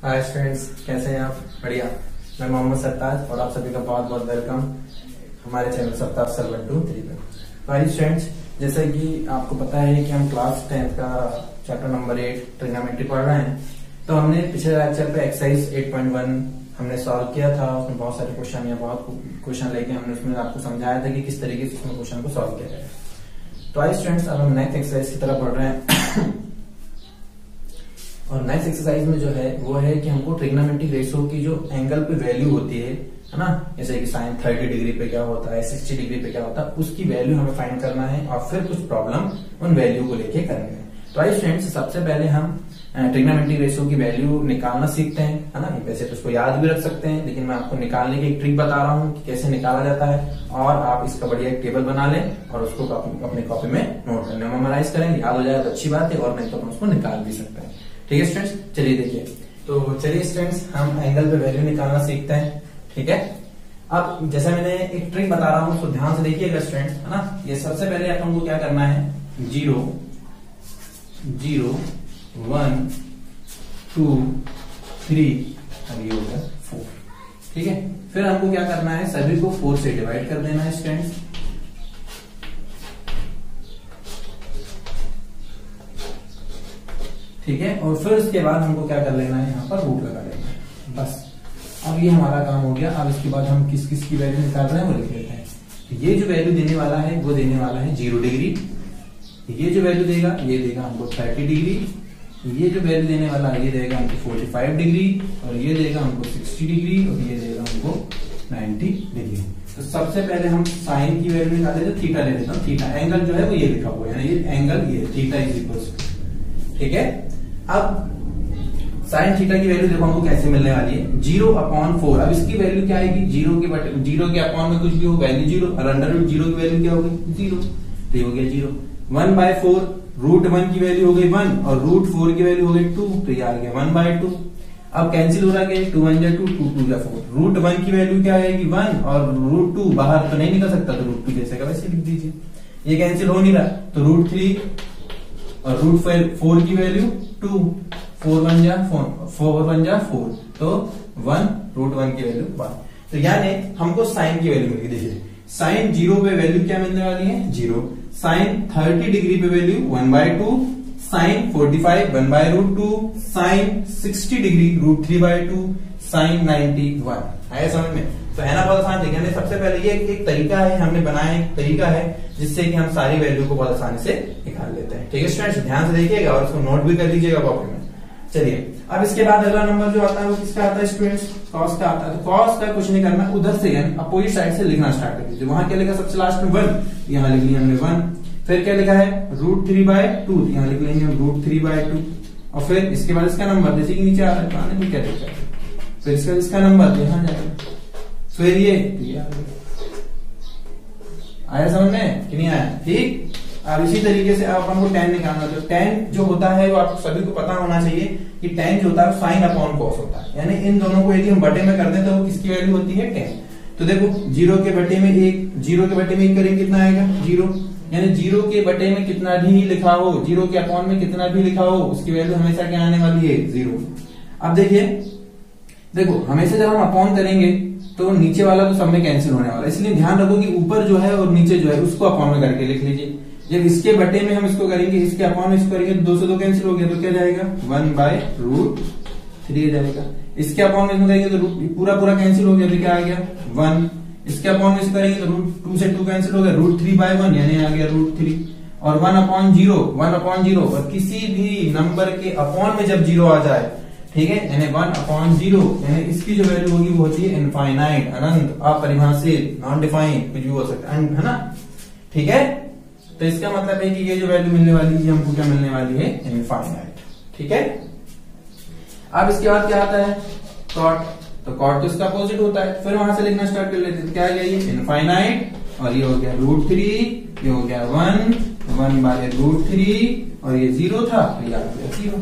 Hi students, कैसे हैं आप? बढ़िया। मैं मोहम्मद सत्ताज और आप सभी का बहुत बहुत वेलकम हमारे चैनल सत्ताज सर 1 2 3 में। हाय स्टूडेंट्स, जैसे कि आपको पता है कि हम क्लास 10th का चैप्टर नंबर 8 ट्रिग्नोमेट्री पढ़ रहे हैं। तो हमने पिछले लेक्चर पे एक्सरसाइज 8.1 हमने सॉल्व किया था। उसमें बहुत सारे क्वेश्चन या बहुत क्वेश्चन लेके हमने उसमें आपको समझाया था कि किस तरीके से उसमें क्वेश्चन को सॉल्व किया जाए। तो आई स्टूडेंट्स, अब हम नेक्स्ट एक्सरसाइज की तरफ बढ़ रहे हैं। और नेक्स्ट एक्सरसाइज में जो है वो है कि हमको ट्रिग्नोमेट्रिक रेशियो की जो एंगल पे वैल्यू होती है ना, जैसे कि साइन 30 डिग्री पे क्या होता है, 60 डिग्री पे क्या होता है, उसकी वैल्यू हमें फाइंड करना है और फिर कुछ प्रॉब्लम उन वैल्यू को लेके करनी है। तो आई स्टूडेंट्स, सबसे पहले हम ट्रिग्नोमेट्रिक रेशियो की वैल्यू निकालना सीखते हैं, है ना। वैसे तो उसको याद भी रख सकते हैं, लेकिन मैं आपको निकालने की एक ट्रिक बता रहा हूँ कि कैसे निकाला जाता है। और आप इसका बढ़िया एक टेबल बना लें और उसको अपने कॉपी में नोट करने मेमोराइज करेंगे। याद हो जाए तो अच्छी बात है, और नहीं तो हम उसको निकाल भी सकते हैं। ठीक है स्टूडेंट्स, चलिए देखिए। तो चलिए स्टूडेंट्स, हम एंगल पे वैल्यू निकालना सीखते हैं। ठीक है, अब जैसे मैंने एक ट्रिक बता रहा हूं, उसको ध्यान से देखिएगा स्टूडेंट्स, है ना। ये सबसे पहले अपन को क्या करना है, 0 0 1 2 3 और ये हो गया 4। ठीक है, फिर हमको क्या करना है, सभी को 4 से डिवाइड कर देना है स्टूडेंट्स। ठीक है, और फिर उसके बाद हमको क्या कर लेना है, यहाँ पर रूट लगा लेना है, बस। अब ये हमारा काम हो गया। अब इसके बाद हम किस किस की वैल्यू निकाल रहे हैं वो लिख लेते हैं। ये जो वैल्यू देने वाला है वो देने वाला है 0 डिग्री। ये जो वैल्यू देगा ये देगा हमको 30 डिग्री। ये जो वैल्यू देने वाला है ये देगा हमको 45 डिग्री, और ये देगा हमको 60 डिग्री, और ये देगा हमको 90 डिग्री। तो सबसे पहले हम साइन की वैल्यू निकाले तो थीटा ले लेता हूँ। थीटा एंगल जो है वो ये लिखा हुआ है, ये एंगल ये थीटा इज इक्वल। ठीक है, अब साइन थीटा की वैल्यू देखो हमको कैसे मिलने वाली है, 0/4। अब इसकी वैल्यू क्या आएगी, 0 के अपॉन में कुछ भी हो वैल्यू 0, और अंडर रूट 0 की वैल्यू क्या होगी, 0। तो ये हो गया 0। 1/4 √1 की वैल्यू हो गई 1, और √4 की वैल्यू हो गई 2, तो ये आ गया 1/2। अब कैंसिल हो रहा है, 2 1 जा 2, 2 2 जा 4। √1 की वैल्यू क्या आएगी 1, और √2 बाहर तो नहीं निकल सकता, तो √2 जैसे का वैसे लिख दीजिए। ये कैंसिल हो नहीं रहा, तो √3 और √4 की वैल्यू 2, 4 1 जा 4, तो 1, √1 की वैल्यू 1। तो यानी हमको साइन की वैल्यू मिलेगी। देखिए साइन 0 पे वैल्यू क्या मिलने वाली है, 0। साइन 30 डिग्री पे value 1/2, sine 45 1/√2, sine 60 degree √3/2, sine 90 1। आया समझ में? तो है ना, बहुत आसान। देखिए सबसे पहले ये एक तरीका है, हमने बनाया एक तरीका है जिससे कि हम सारी वैल्यू को बहुत आसानी से निकाल लेते हैं। ठीक है स्टूडेंट्स, ध्यान से देखिएगा और उसको नोट भी कर लीजिएगा कॉपी में। चलिए, अब इसके बाद अगला नंबर जो आता है वो किसका आता है स्टूडेंट्स, कॉस का आता है। तो कॉस का कुछ नहीं करना, उधर से अपोजिट साइड से लिखना स्टार्ट कर दीजिए। वहां क्या लिखा सबसे लास्ट में 1, यहाँ लिख लिया हमने 1। फिर क्या लिखा है √3/2, यहाँ लिख लेंगे हम √3/2। और फिर इसके बाद इसका नंबर, जैसे कि नीचे आ रहा है क्या लिखा है, फिर इसका नंबर यहाँ जाएगा। फिर ये आया समझ में कि नहीं आया? ठीक। अब इसी तरीके से अब अपन को tan निकालना। तो tan जो होता है वो आप सभी को पता होना चाहिए कि tan जो होता है साइन अपॉन कॉस होता है। यानी इन दोनों को यदि हम बटे में कर दें तो किसकी वैल्यू होती है, tan। तो देखो 0 के बटे में 1, 0 के बटे में 1 करेंगे कितना आएगा, 0। यानी 0 के बटे में कितना भी लिखा हो, 0 के अपॉन में कितना भी लिखा हो, उसकी वैल्यू हमेशा क्या आने वाली है, 0। अब देखो हमेशा जब हम अपॉन करेंगे तो नीचे वाला तो सब में कैंसिल होने वाला है, इसलिए ध्यान रखो कि ऊपर जो है और नीचे जो है उसको अपॉन में करके लिख लीजिए। जब इसके बटे में हम इसको करेंगे, इसके अपॉन में इसको करेंगे, 2 से 2 कैंसिल हो गया, तो क्या जाएगा 1/√3 जाएगा। इसके अपॉन में इसमें करेंगे तो पूरा कैंसिल हो गया, तो क्या आ गया 1। इसके अपॉन में इसको करेंगे तो √2 से 2 कैंसिल हो गया, √3/1 यानी आ गया √3। और 1/0, और किसी भी नंबर के अपॉन में जब 0 आ जाए, ठीक है, यानी 1/0, यानी इसकी जो वैल्यू होगी वो होती है इनफाइनाइट, अनंत, अपरिभाषित, नॉन डिफाइंड, कुछ भी हो सकता है, है ना। ठीक है, तो इसका मतलब है कि ये जो वैल्यू मिलने वाली है हमको क्या मिलने वाली है, इनफाइनाइट। ठीक है, अब इसके बाद क्या आता है, कॉट। तो कॉट तो इसका अपोजिट होता है। फिर वहां से लिखना स्टार्ट कर लेते हैं। क्या है ये, इनफाइनाइट, और ये हो गया √3, ये हो गया 1/√3, और ये 0 था तो ये आ गया 0।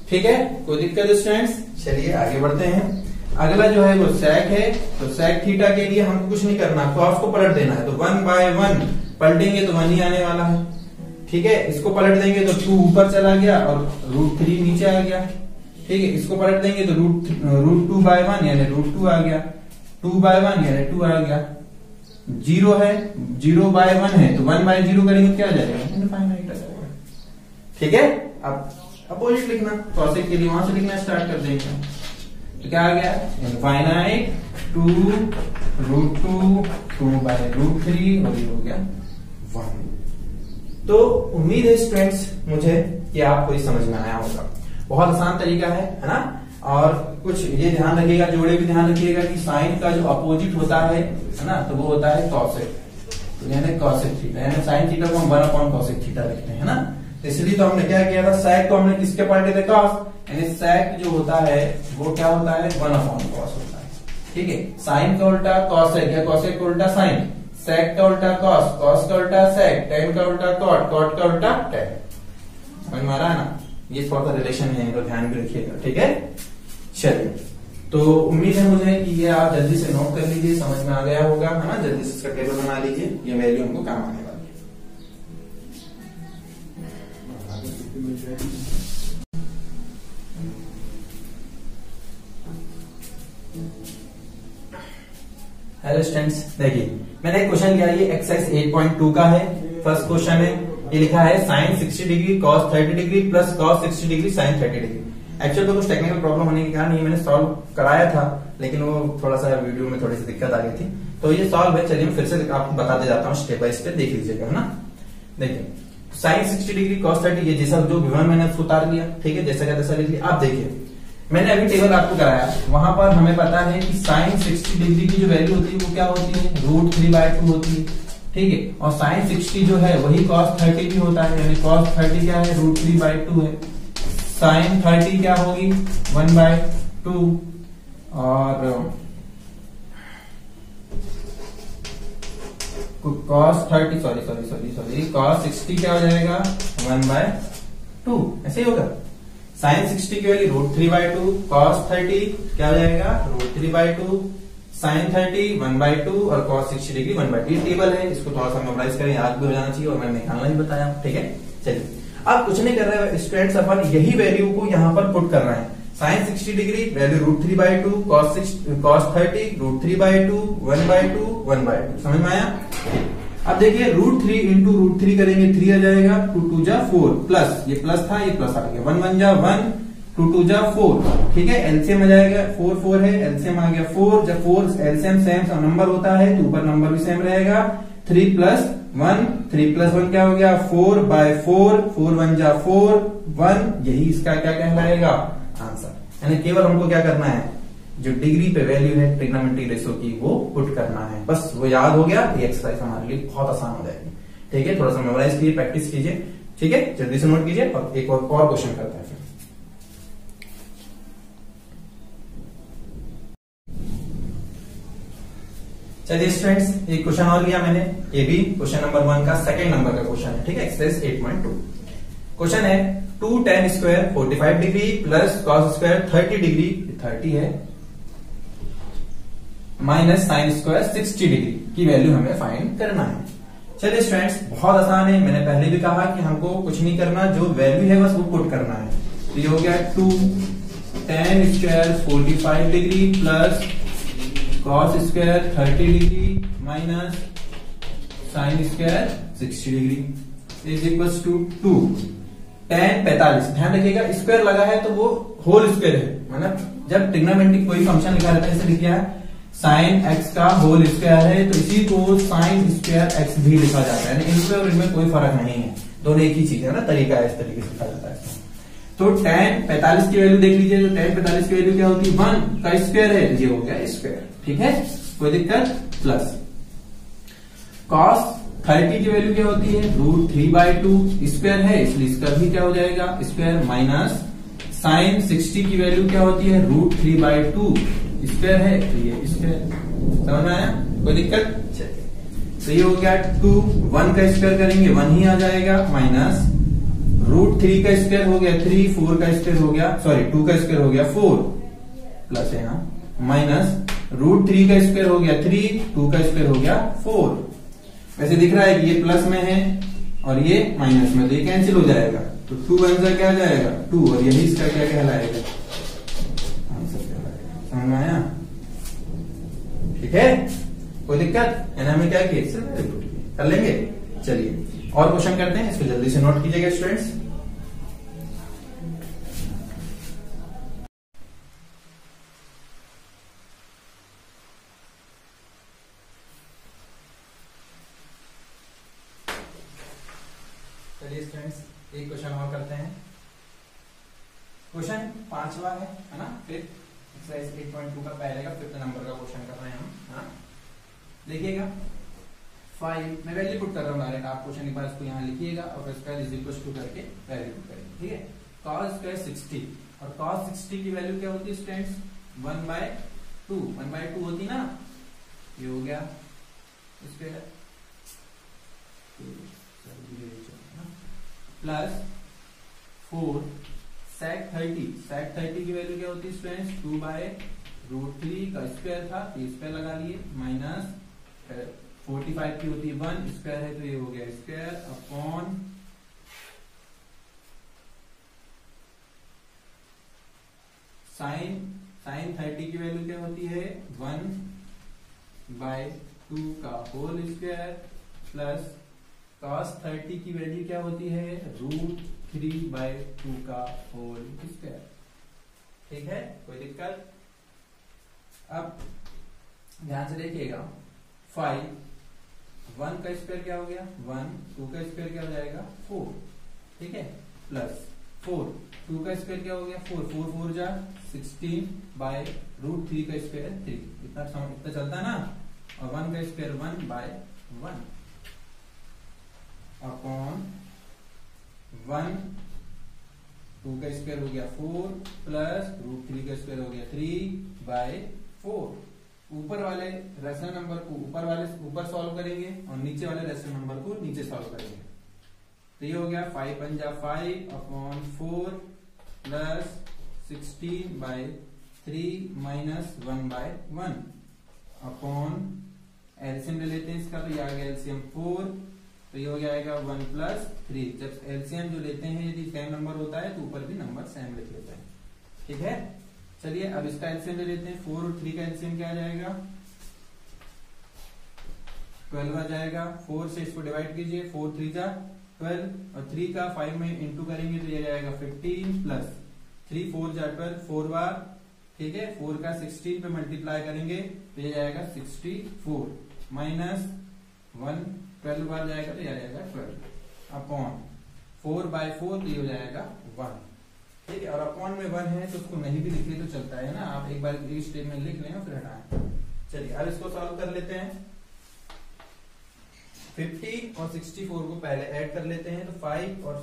ठीक है, कोई दिक्कत स्टूडेंट्स? चलिए आगे बढ़ते हैं। अगला जो है वो सेक है। तो सेक थीटा के लिए हमको कुछ नहीं करना, कॉस को पलट देना है। तो 1/1 पलटेंगे तो 1 ही आने वाला है। ठीक है, इसको पलट देंगे तो 2 ऊपर चला गया और √3 नीचे आ गया। ठीक है, इसको पलट देंगे तो रूट 2/1 यानी √2 आ गया, 2/1 यानी 2 आ गया, 0 है, 0/1 है तो 1/0 करेंगे क्या आ जाएगा, इनफाइनाइट आ जाएगा। ठीक है, अब अपोजिट लिखना, कॉसेक के लिए वहां से लिखना स्टार्ट कर देंगे। तो क्या आ गया, इनफाइनाइट 2√2 2/√3 और ये हो गया 1। तो उम्मीद है स्टूडेंट्स मुझे कि आपको ये समझ में आया होगा। बहुत आसान तरीका है ना। और कुछ ये ध्यान रखिएगा, जोड़े भी ध्यान रखिएगा कि साइन का जो अपोजिट होता है ना, तो वो होता है कॉसेक, तो यानी कॉसेक थीटा, यानी साइन थीटा को हम 1/cosec थीटा लिखते हैं ना। इसलिए तो हमने क्या किया था, sec को हमने किसके पलटे थे, cos, यानी sec जो होता है वो क्या होता है 1/cos होता है। ठीक है, साइन का उल्टा कॉसेक या कॉसेक का उल्टा साइन, sec का उल्टा cos, cos का उल्टा sec, tan का उल्टा cot, cot का उल्टा tan। समझ में आ रहा है ना, ये थोड़ा सा रिलेशन है, तो ध्यान भी रखिएगा। ठीक है, चलिए, तो उम्मीद है मुझे कि ये आप जल्दी से नोट कर लीजिए, समझ में आ गया होगा है ना। जल्दी से इसका टेबल बना लीजिए, ये वैल्यू हमको काम आने वाली है। हेलो स्टूडेंट्स, देखिए मैंने एक क्वेश्चन लिया, ये एक्सरसाइज 8.2 का है। फर्स्ट क्वेश्चन है, ये लिखा है sine 60 degree cos 30 degree plus cos 60 degree sine 30 degree. Actual तो कुछ टेक्निकल प्रॉब्लम होने के कारण ये मैंने सॉल्व कराया था, लेकिन वो थोड़ा सा वीडियो में थोड़ी सी दिक्कत आ गई थी, तो ये सॉल्व है। चलिए मैं फिर से आपको बताते जाता हूँ स्टेप बाय स्टेप, देख लीजिएगा है ना। देखिए साइन 60 डिग्री cos 30, ये जैसा जो विवरण मैंने उतार लिया, ठीक है, जैसा का तैसा लिख लिया। आप देखिए मैंने अभी टेबल आपको कराया, वहां पर हमें पता है कि साइन 60 डिग्री की जो वैल्यू होती है वो क्या होती है, √3/2 होती है। ठीक है, और साइन 60 जो है वही cos 30 भी होता है, यानी cos 30 क्या है, √3/2 है। साइन 30 क्या होगी, 1/2, और cos 30 सॉरी cos 60 क्या हो जाएगा, 1/2, ऐसे ही होगा। साइन 60 की वैल्यू √3/2, cos 30 क्या हो जाएगा, √3/2, साइन 30 1/2 और cos 60 डिग्री 1/2। ये टेबल है, इसको थोड़ा सा मेमोराइज करें, याद भी हो जाना चाहिए, और मैंने निकालना ही बताया। ठीक है, चलिए अब कुछ नहीं कर रहे हैं स्टूडेंट्स, अपन यही वैल्यू को यहाँ पर पुट कर रहे हैं। Sine 60 degree value √3/2, cos 30 √3/2, 1/2, 1/2। समझ में आया। अब देखिए √3 इंटू √3 करेंगे, 3 आ जाएगा, 2 2 जा 4, प्लस ये प्लस था, ये प्लस आ गया, 1 1 जा 1, 2 2 जा 4। ठीक है, एलसीएम आ जाएगा, 4 4 है, एलसीएम आ गया 4, जब 4 एलसीएम सेम नंबर होता है तो ऊपर नंबर भी सेम रहेगा। 3 + 1, 3 + 1 क्या हो गया, 4/4, 4 1 जा 4, 1, यही इसका क्या कहलाएगा, आंसर। यानी केवल हमको क्या करना है, जो डिग्री पे वैल्यू है ट्रिग्नोमेट्री रेशो की, वो पुट करना है, बस वो याद हो गया, ये एक्सरसाइज हमारे लिए बहुत आसान हो जाएगी। ठीक है, थोड़ा सा मेमोराइज कीजिए, प्रैक्टिस कीजिए। ठीक है, जल्दी से नोट कीजिए, और एक और क्वेश्चन करते हैं फिर। चलिए स्टूडेंट्स, एक क्वेश्चन और लिया मैंने, ये भी क्वेश्चन नंबर 1 का सेकंड नंबर का क्वेश्चन है। ठीक है, एक्सरसाइज 8.2 क्वेश्चन है 2 tan square 45 degree plus cos square 30 degree, 30 है, माइनस साइन स्क्वायर 60 डिग्री की वैल्यू हमें फाइंड करना है। चलिए स्टूडेंट्स, बहुत आसान है, मैंने पहले भी कहा कि हमको कुछ नहीं करना, जो वैल्यू है बस वो पुट करना है। तो ये हो गया 2 tan square 45 degree plus cos square 30 degree minus sine square 60 degree is equal to 2 tan 45। ध्यान रखिएगा स्क्वायर लगा है तो वो होल स्क्वायर है, मतलब जब ट्रिग्नोमेट्रिक कोई फंक्शन लिखा रहता है, जैसे लिखा है साइन एक्स का होल स्क्वायर है, तो इसी को साइन स्क्वायर एक्स भी लिखा जाता है। इनमें और इनमें कोई फर्क नहीं है, दोनों एक ही चीज है ना, तरीका है, इस तरीके से लिखा जाता है। तो tan 45 की वैल्यू देख लीजिए, तो tan 45 की वैल्यू क्या होती है, 1 का स्क्वायर है, ये हो गया स्क्वायर। ठीक है, कोई दिक्कत, प्लस cos 30 की वैल्यू क्या होती है, √3/2 स्क्वायर है, इसलिए इसका भी क्या हो जाएगा, स्क्वायर, माइनस साइन 60 की वैल्यू क्या होती है, √3/2 स्क्वायर है, तो ये स्क्वायर। समझ में आया, कोई दिक्कत। चलिए, तो ये हो गया 2, 1 का स्क्वायर करेंगे 1 ही आ जाएगा, माइनस √3 का स्क्वायर हो गया 3, 4 का स्क्वायर हो गया, सॉरी 2 का स्क्वायर हो गया 4, प्लस है यहाँ, माइनस √3 का स्क्वायर हो गया 3, 2 का स्क्वायर हो गया 4। वैसे दिख रहा है कि ये प्लस में है और ये माइनस में, तो ये कैंसिल हो जाएगा, तो 2 1 क्या आ जाएगा 2, और यही इसका क्या कहलाएगा, में आया, ठीक है, कोई दिक्कत है ना? हमें क्या किया, सिर्फ रिपोर्ट कर लेंगे। चलिए और क्वेश्चन करते हैं, इसको जल्दी से नोट कीजिएगा स्टूडेंट्स। चलिए स्टूडेंट्स एक क्वेश्चन और करते हैं। क्वेश्चन 5वां है ना, फिर एक्सरसाइज 8.2 का पहले का 5th नंबर का क्वेश्चन कर रहे हैं हम, है ना। देखिएगा 5 मैं वैल्यू पुट कर रहा हूँ डायरेक्ट, आप क्वेश्चन एक बार इसको यहाँ लिखिएगा और स्क्वायर इज इक्वल टू करके वैल्यू पुट करेंगे, ठीक है। cos स्क्वायर 60 और cos 60 की वैल्यू क्या होती है स्टूडेंट्स, 1/2 होती ना, ये हो गया स्क्वायर प्लस 4 sec 30 की वैल्यू क्या होती है स्टूडेंट्स, 2/√3 का स्क्वायर था तो स्क्वायर लगा लिए, माइनस 45 की होती है 1 स्क्वायर है तो ये हो गया स्क्वायर अपॉन sin 30 की वैल्यू क्या होती है 1/2 का होल स्क्वायर प्लस cos 30 की वैल्यू क्या होती है √3/2 का होल स्क्वायर, ठीक है, कोई दिक्कत। अब ध्यान से देखिएगा 5 1 का स्क्वायर क्या हो गया 1, 2 का स्क्वायर क्या हो जाएगा 4, ठीक है, प्लस 4 2 का स्क्वायर क्या हो गया 4 4 जा 16/√3 का स्क्वायर 3, इतना चलता है ना, और 1 का स्क्वायर 1/1 अपॉन 1 2 का स्क्वायर हो गया 4 प्लस √3 का स्क्वायर हो गया 3/4। ऊपर वाले रेशनल नंबर को ऊपर सॉल्व करेंगे और नीचे वाले रेशनल नंबर को नीचे सॉल्व करेंगे, तो ये हो गया 5 × 5 upon 4 plus 16/3 minus 1/1 upon LCM ले लेते हैं इसका, तो ये आ गया एलसीएम 4, तो ये हो जाएगा 1 + 3। जब एलसीएम जो लेते हैं यदि सेम नंबर होता है तो ऊपर भी नंबर सेम लिख लेते हैं, ठीक है। चलिए अब इसका एलसीएम ले लेते हैं, 4 और 3 का एलसीएम क्या आ जाएगा 12 आ जाएगा, 4 से इसको डिवाइड कीजिए, 4 3 जा 12 और 3 का 5 में इंटू करेंगे तो ये जाएगा 15 प्लस 3 4 जा 12 4 बार, ठीक है, 4 का 16 पे मल्टीप्लाई करेंगे तो ये जाएगा 64 माइनस 1 12 बार जाएगा तो ये जाएगा 12 अपॉन 4/4 तो ये हो जाएगा 1, ठीक है, और अपॉन में 1 है तो उसको नहीं भी लिखे तो चलता है ना, आप एक बार इस स्टेप में लिख लें और फिर हटाएं। चलिए अब इसको सॉल्व कर लेते हैं। 50 और 64 को पहले ऐड कर लेते हैं, तो 5 और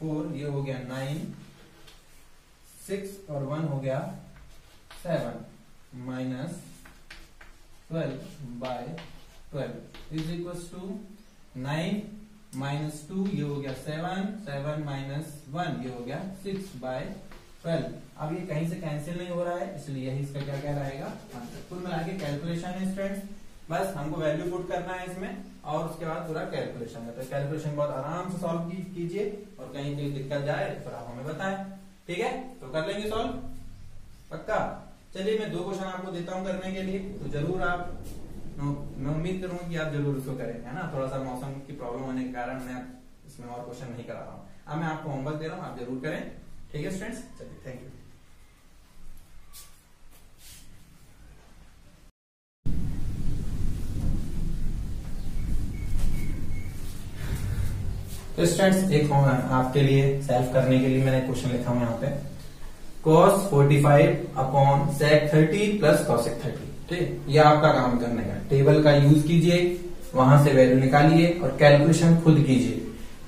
4 ये हो गया 9, 6 और 1 हो गया 7 minus 12/12 is equal to 9 minus 2 ये हो गया 7, 7 माइनस 1 ये हो गया 6/12। अब ये कहीं से कैंसिल नहीं हो रहा है इसलिए यही इसका क्या क्या रहेगा आंसर। कुल मिला के कैलकुलेशन है स्टूडेंट्स, बस हमको वैल्यू पुट करना है इसमें और उसके बाद पूरा कैलकुलेशन है, तो कैलकुलेशन बहुत आराम से सॉल्व कीजिए और कहीं कहीं दिक्कत जाए तो फिर आप हमें बताएं, ठीक है, तो कर लेंगे सॉल्व पक्का। चलिए मैं 2 क्वेश्चन आपको देता हूं करने के लिए, तो जरूर आप, मैं उम्मीद करूंगा कि आप जरूर उसको करें, है ना। थोड़ा सा मौसम की प्रॉब्लम होने के कारण मैं इसमें और क्वेश्चन नहीं करा रहा हूँ, अब मैं आपको होमवर्क दे रहा हूँ, आप जरूर करें, ठीक है स्टूडेंट्स। चलिए थैंक यू। तो स्टूडेंट्स एक आपके लिए सेल्फ करने के लिए मैंने क्वेश्चन लिखा हूं यहाँ पे, cos 45 upon sec 30 plus cosec 30, ठीक, ये आपका काम करने का। टेबल का यूज कीजिए, वहां से वैल्यू निकालिए और कैलकुलेशन खुद कीजिए,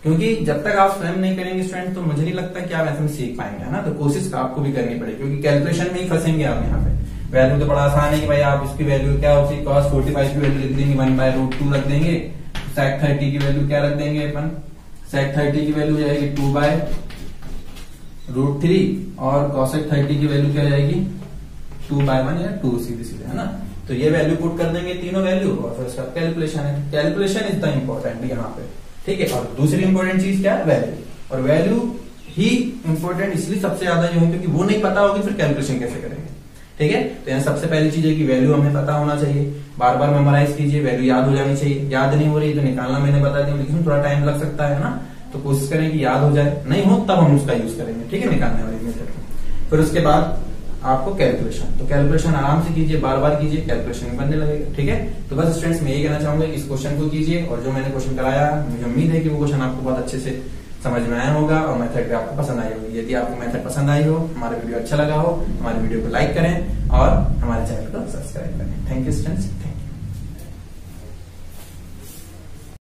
क्योंकि जब तक आप स्वयं नहीं करेंगे स्टूडेंट तो मुझे नहीं लगता कि आप ऐसे में सीख पाएंगे, है ना। तो कोशिश आपको भी करनी पड़ेगी, क्योंकि कैलकुलेशन में ही फंसेंगे आप यहाँ पे। वैल्यू तो बड़ा आसान है कि भाई आप इसकी वैल्यू क्या होती है, cos 45 की वैल्यू लिख देंगे 1/√2 रख देंगे, sec 30 की वैल्यू क्या रख देंगे अपन, sec 30 की वैल्यू जाएगी 2/√3 और cosec 30 की वैल्यू क्या जाएगी 2/1 या 2 सीधे सीधे, है ना। तो ये वैल्यू पुट कर देंगे तीनों वैल्यू और फिर उसका कैलकुलेशन है। कैलकुलेशन इज द इम्पोर्टेंट यहाँ पे, ठीक है। और दूसरी इंपॉर्टेंट चीज क्या है, वैल्यू, और वैल्यू ही इंपॉर्टेंट इसलिए सबसे ज्यादा जो है क्योंकि वो नहीं पता होगी फिर कैलकुलेशन कैसे करेंगे। ठीक है। तो यहाँ सबसे पहली चीज है कि वैल्यू हमें पता होना चाहिए, बार बार मेमोराइज कीजिए, वैल्यू याद हो जानी चाहिए। याद नहीं हो रही तो निकालना मैंने बता दिया, लेकिन थोड़ा टाइम लग सकता है ना, तो कोशिश करें कि याद हो जाए, नहीं हो तब हम उसका यूज करेंगे, ठीक है, निकालने वाली मेथड को। फिर उसके बाद आपको कैलकुलेशन, तो कैलकुलेशन आराम से कीजिए, बार बार कीजिए, कैलकुलेशन बनने लगेगा, ठीक है। तो बस स्टूडेंट्स मैं यही कहना चाहूंगा कि इस क्वेश्चन को कीजिए, और जो मैंने क्वेश्चन कराया मुझे उम्मीद है कि वो क्वेश्चन आपको बहुत अच्छे से समझ में आया होगा और मेथड भी आपको पसंद आई होगी। यदि आपको मेथड पसंद आई हो, हमारा वीडियो अच्छा लगा हो, हमारे वीडियो को लाइक करें और हमारे चैनल को सब्सक्राइब करें। Thank you students.